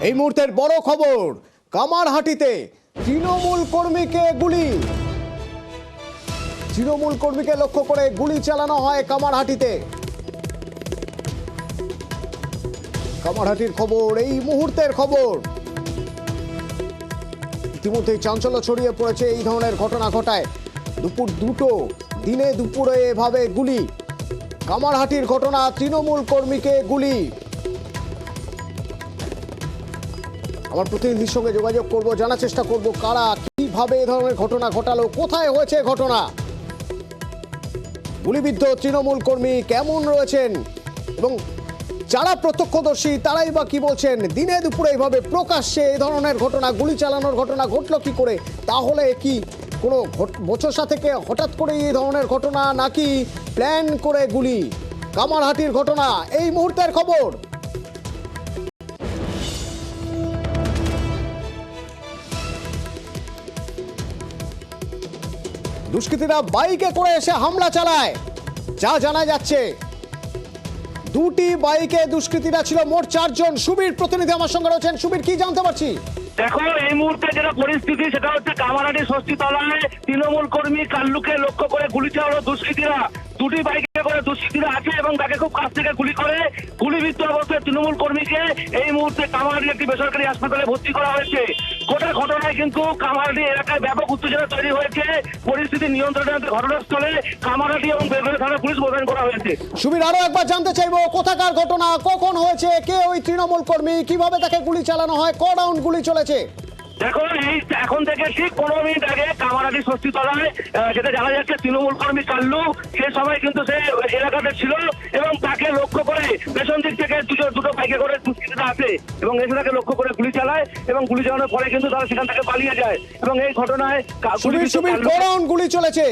এই মুহূর্তের বড় খবর, কামারহাটিতে তৃণমূল কর্মীকে লক্ষ্য করে গুলি চালানো হয় কামারহাটিতে। কামারহাটির খবর, এই মুহূর্তের খবর। ইতিমধ্যে চাঞ্চল্য ছড়িয়ে পড়েছে এই ধরনের ঘটনা ঘটায়। দুপুর দুটো, দিনে দুপুরে এভাবে গুলি। কামারহাটির ঘটনা, তৃণমূল কর্মীকে গুলি। আমার প্রতিনিধির সঙ্গে যোগাযোগ করব, জানার চেষ্টা করব কারা কিভাবে এ ধরনের ঘটনা ঘটালো, কোথায় হয়েছে ঘটনা, গুলিবিদ্ধ তৃণমূল কর্মী কেমন রয়েছেন এবং যারা প্রত্যক্ষদর্শী তারাই বা কি বলছেন। দিনে দুপুরে এইভাবে প্রকাশ্যে এই ধরনের ঘটনা, গুলি চালানোর ঘটনা ঘটলো কি করে? তাহলে কি কোনো বচসা থেকে হঠাৎ করে এই ধরনের ঘটনা, নাকি প্ল্যান করে গুলি? কামারহাটির ঘটনা, এই মুহূর্তের খবর। দুষ্কৃতীরা বাইকে করে এসে হামলা চালায়, যা জানা যাচ্ছে। দুটি বাইকে দুষ্কৃতীরা ছিল, মোট 4 জন। সুবীর প্রতিনিধি আমার সঙ্গে রয়েছেন। সুবীর, কি জানতে পারছি? দেখো, এই মুহূর্তে যেটা পরিস্থিতি সেটা হচ্ছে কামারহাটি ষষ্ঠীতলায় তৃণমূল কর্মী কাল্লুকে লক্ষ্য করে গুলি চালালো দুষ্কৃতীরা। দুটি বাইকে করে দুষ্কৃতীরা আছে এবং তাকে খুব কাছ থেকে গুলি করে। গুলিবিদ্ধ অবস্থায় তৃণমূল কর্মীকে এই মুহূর্তে কামারহাটির একটি বেসরকারি হাসপাতালে ভর্তি করা হয়েছে। গোটা ঘটনায় কিন্তু কামারহাটি এলাকায় ব্যাপক উত্তেজনা তৈরি হয়েছে। পরিস্থিতি নিয়ন্ত্রণে আনতে ঘটনাস্থলে কামারহাটি এবং বেলঘড়িয়া থানার পুলিশ মোতায়েন করা হয়েছে। সুবীর, আরো একবার জানতে চাইবো, কোথাকার ঘটনা, কখন হয়েছে, কে ওই তৃণমূল কর্মী, কিভাবে তাকে গুলি চালানো হয়, ক রাউন্ড গুলি চলেছে? দেখো, এই এখন থেকে ঠিক 15 মিনিট আগে কামারহাটি ষষ্ঠীতলায় যেটা জানা যাচ্ছে তৃণমূল কর্মী কাল্লু সে সময় কিন্তু সে এলাকাতে ছিল এবং তাকে লক্ষ্য করে পেছন দিক থেকে দুটো বাইকে করে দুষ্কৃতীরা আসে এবং এসে তাকে লক্ষ্য করে গুলি চালায় এবং গুলি চালানোর পরে কিন্তু তারা সেখান থেকে পালিয়ে যায় এবং এই ঘটনায় সুবীর, ক রাউন্ড গুলি চলেছে?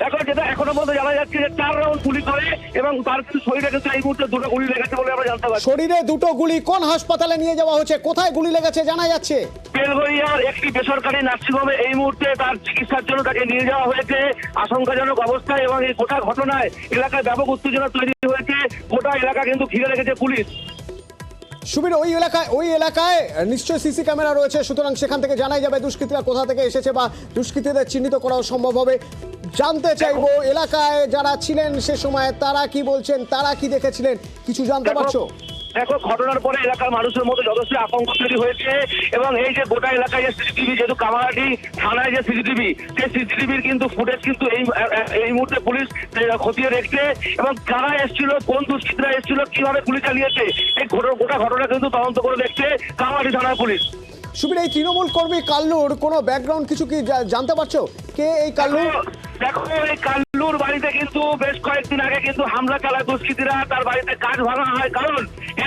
দেখো, যেটা এখনো পর্যন্ত জানা যাচ্ছে যে 4 রাউন্ড গুলি করে এবং তার কিন্তু শরীরে কিন্তু এই মুহূর্তে 2টো গুলি লেগেছে বলে আমরা জানতে পারছি। শরীরে 2টো গুলি, কোন হাসপাতালে নিয়ে যাওয়া হয়েছে, কোথায় গুলি লেগেছে জানা যাচ্ছে? বেলঘড়িয়ার একটি বেসরকারি নার্সিংহোমে এই মুহূর্তে তার চিকিৎসার জন্য তাকে নিয়ে যাওয়া হয়েছে আশঙ্কাজনক অবস্থায়। এবং এই গোটা ঘটনায় এলাকায় ব্যাপক উত্তেজনা তৈরি হয়েছে। গোটা এলাকা কিন্তু ঘিরে রেখেছে পুলিশ। সুবীর, ওই এলাকায় নিশ্চয়ই সিসি ক্যামেরা রয়েছে, সুতরাং সেখান থেকে জানাই যাবে দুষ্কৃতীরা কোথা থেকে এসেছে বা দুষ্কৃতীদের চিহ্নিত করাও সম্ভব হবে। জানতে চাইবো, এলাকায় যারা ছিলেন সে সময় তারা কি বলছেন, তারা কি দেখেছিলেন, কিছু জানতে পারছো? দেখো, ঘটনার পরে এলাকার মানুষের মধ্যে যথেষ্ট আতঙ্ক তৈরি হয়েছে এবং এই যে গোটা এলাকায় যে সিসিটিভি, যেহেতু কামারহাটি থানায় যে সিসিটিভি, সেই সিসিটিভির কিন্তু ফুটেজ কিন্তু এই মুহূর্তে পুলিশ খতিয়ে দেখছে এবং কারা এসেছিল, কোন দুষ্কৃতীরা এসেছিল, কিভাবে গুলি চালিয়েছে, এই গোটা ঘটনা কিন্তু তদন্ত করে দেখছে কামারহাটি থানার পুলিশ। সুবীর, এই তৃণমূল কর্মী কাল্লুর কোনো ব্যাকগ্রাউন্ড কিছু কি জানতে পারছো? কে এই কাল্লু? দেখো, এই কাল্লুর বাড়িতে কিন্তু বেশ কয়েকদিন আগে কিন্তু হামলা চালায় দুষ্কৃতীরা। তার বাড়িতে কাজ ভাঙা হয়, কারণ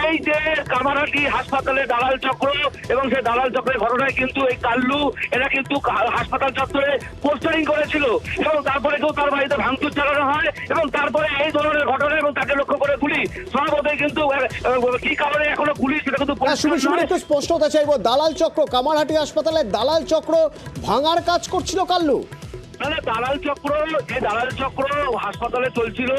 এই যে কামারহাটি হাসপাতালে দালাল চক্র এবং সেই দালাল চক্রের ঘটনায় কিন্তু এই কাল্লু এরা কিন্তু হাসপাতাল চত্বরে পোস্টারিং করেছিল এবং তারপরে কেউ তার বাড়িতে ভাঙচুর চালানো হয় এবং তারপরে এই ধরনের ঘটনা এবং তাকে লক্ষ্য করে গুলি। স্বভাবতই কিন্তু কি কারণে এখনো গুলি সেটা কিন্তু সুবীর, একটু স্পষ্টতা চাইবো, দালাল চক্র, কামারহাটি হাসপাতালে দালাল চক্র ভাঙার কাজ করছিল কাল্লু? না, দালাল চক্র, যে দালাল চক্র হাসপাতালে চলছিল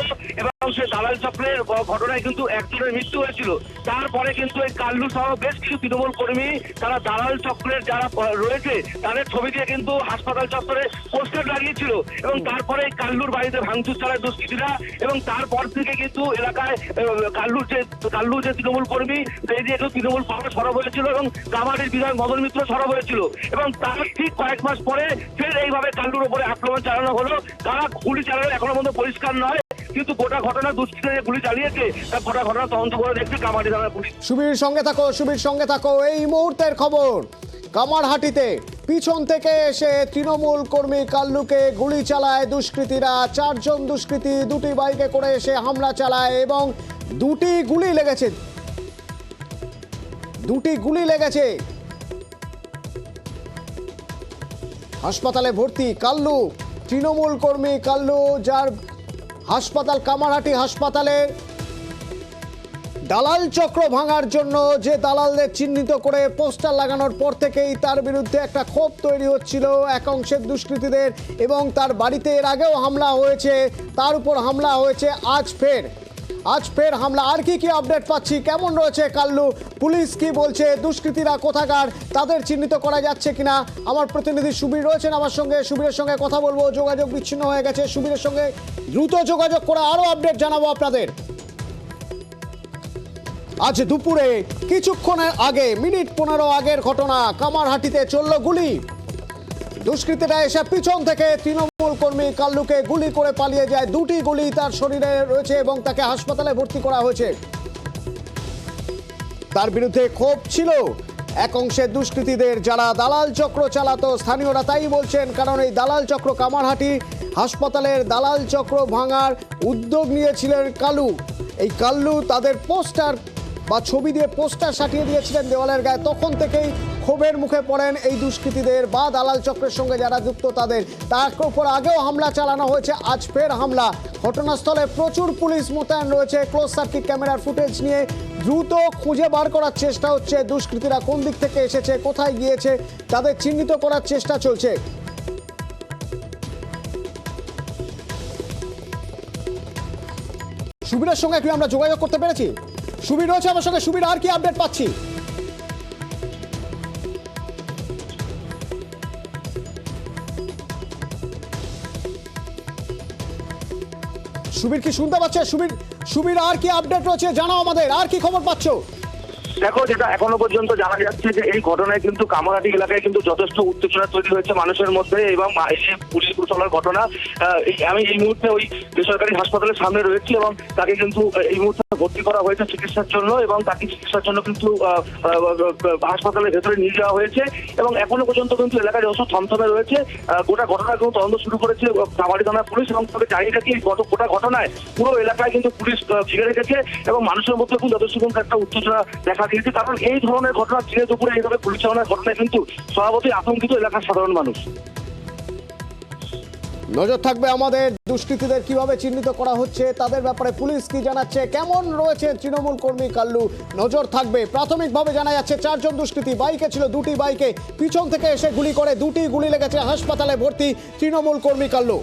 এবং সেই দালাল চক্রের ঘটনায় কিন্তু একজনের মৃত্যু হয়েছিল। তারপরে কিন্তু এই কাল্লু সহ বেশ কিছু তৃণমূল কর্মী তারা দালাল চক্রের যারা রয়েছে তাদের ছবি দিয়ে কিন্তু হাসপাতাল চত্বরে পোস্টার লাগিয়েছিল এবং তারপরে এই কাল্লুর বাড়িতে ভাঙচুর চালায় দুষ্কৃতীরা এবং তারপর থেকে কিন্তু এলাকায় কাল্লু যে তৃণমূল কর্মী সেই দিয়ে কিন্তু তৃণমূল কংগ্রেস সরব হয়েছিল এবং কামারহাটির বিধায়ক মদন মিত্র সরব হয়েছিল এবং তার ঠিক কয়েক মাস পরে ফের এইভাবে কাল্লুর উপরে আক্রমণ চালানো হলো। তারা গুলি চালানো এখনো পর্যন্ত পরিষ্কার নয়, কিন্তু গোটা ঘটনা দুষ্কৃতীরা গুলি চালিয়েছে তার গোটা ঘটনা তদন্ত করে দেখছে কামারহাটি থানার পুলিশ। সুবীর সঙ্গে থাকো। এই মুহূর্তের খবর, কামারহাটিতে পিছন থেকে এসে তৃণমূল কর্মী কাল্লুকে গুলি চালায় দুষ্কৃতীরা। 4 জন দুষ্কৃতী 2টি বাইকে করে এসে হামলা চালায় এবং 2টি গুলি লেগেছে। হাসপাতালে ভর্তি কাল্লু, তৃণমূল কর্মী কাল্লু, যার হাসপাতাল কামারহাটি হাসপাতালে দালাল চক্র ভাঙার জন্য যে দালালদের চিহ্নিত করে পোস্টার লাগানোর পর থেকেই তার বিরুদ্ধে একটা ক্ষোভ তৈরি হচ্ছিল এক অংশের দুষ্কৃতীদের এবং তার বাড়িতে এর আগেও হামলা হয়েছে, তার উপর হামলা হয়েছে আজ ফের। আজ ফের হামলা। আর কি আপডেট পাচ্ছি, কেমন রয়েছে কাল্লু, পুলিশ কি বলছে, দুষ্কৃতীরা কোথাকার, তাদের চিহ্নিত করা যাচ্ছে কিনা? আমার প্রতিনিধি সুবীর রয়েছেন আমার সঙ্গে, সুবীরের সঙ্গে কথা বলবো। যোগাযোগ বিচ্ছিন্ন হয়ে গেছে, সুবীরের সঙ্গে দ্রুত যোগাযোগ করে আরো আপডেট জানাবো আপনাদের। আজ দুপুরে কিছুক্ষণের আগে, মিনিট 15 আগের ঘটনা, কামারহাটিতে চলল গুলি। দুষ্কৃতীরা এসে পিছন থেকে তৃণমূল কর্মী কাল্লুকে গুলি করে পালিয়ে যায়। দুটি গুলি তার শরীরে রয়েছে এবং তাকে হাসপাতালে ভর্তি করা হয়েছে। তার বিরুদ্ধে ক্ষোভ ছিল এক অংশের দুষ্কৃতীদের, যারা দালাল চক্র চালাতো। স্থানীয়রা তাই বলছেন, কারণ এই দালাল চক্র কামারহাটি হাসপাতালের দালাল চক্র ভাঙার উদ্যোগ নিয়েছিলেন কাল্লু। এই কাল্লু তাদের পোস্টার বা ছবি দিয়ে পোস্টার সাটিয়ে দিয়েছিলেন দেওয়ালের গায়ে। তখন থেকেই ক্ষোভের মুখে পড়েন এই দুষ্কৃতীদের বা দালাল চক্রের সঙ্গে যারা যুক্ত তাদের। তার উপর আগেও হামলা চালানো হয়েছে, আজ ফের হামলা। ঘটনাস্থলে প্রচুর পুলিশ মোতায়েন রয়েছে। ক্লোজ সার্কিট ক্যামেরার ফুটেজ নিয়ে দ্রুত খুঁজে বার করার চেষ্টা হচ্ছে। দুষ্কৃতীরা কোন দিক থেকে এসেছে, কোথায় গিয়েছে, তাদের চিহ্নিত করার চেষ্টা চলছে। সুবীরের সঙ্গে কি আমরা যোগাযোগ করতে পেরেছি? সুবীর রয়েছে আমার সঙ্গে। সুবীর, আর কি আপডেট পাচ্ছি? সুবীর কি শুনতে পাচ্ছে? সুবীর আর কি আপডেট রয়েছে জানাও আমাদের, আর কি খবর পাচ্ছ? দেখো, যেটা এখনো পর্যন্ত জানা যাচ্ছে যে এই ঘটনায় কিন্তু কামারহাটি এলাকায় কিন্তু যথেষ্ট উত্তেজনা তৈরি হয়েছে মানুষের মধ্যে, এবং এই পুলিশ চলার ঘটনা। আমি এই মুহূর্তে ওই বেসরকারি হাসপাতালের সামনে রয়েছি এবং তাকে কিন্তু এই মুহূর্তে ভর্তি করা হয়েছে চিকিৎসার জন্য, এবং তাকে চিকিৎসার জন্য কিন্তু হাসপাতালের ভেতরে নিয়ে যাওয়া হয়েছে। এবং এখনো পর্যন্ত কিন্তু এলাকায় যথেষ্ট থমথমে রয়েছে। গোটা ঘটনা কিন্তু তদন্ত শুরু করেছে কামারহাটি থানার পুলিশ, এবং তবে জানিয়ে রাখি গোটা ঘটনায় পুরো এলাকায় কিন্তু পুলিশ ঘিরে রেখেছে এবং মানুষের মধ্যে কিন্তু যথেষ্ট কিন্তু একটা উত্তেজনা দেখা দিয়েছে। কারণ এই ধরনের ঘটনা দিনে দুপুরে এইভাবে পুলিশ চালানোর ঘটনায় কিন্তু স্বভাবতই আতঙ্কিত এলাকার সাধারণ মানুষ। নজর থাকবে আমাদের, দুষ্কৃতীদের কিভাবে চিহ্নিত করা হচ্ছে, তাদের ব্যাপারে পুলিশ কি জানাচ্ছে, কেমন রয়েছে তৃণমূল কর্মী কাল্লু, নজর থাকবে। প্রাথমিকভাবে জানা যাচ্ছে 4 জন দুষ্কৃতী বাইকে ছিল, দুটি বাইকে পিছন থেকে এসে গুলি করে, দুটি গুলি লেগেছে, হাসপাতালে ভর্তি তৃণমূল কর্মী কাল্লু।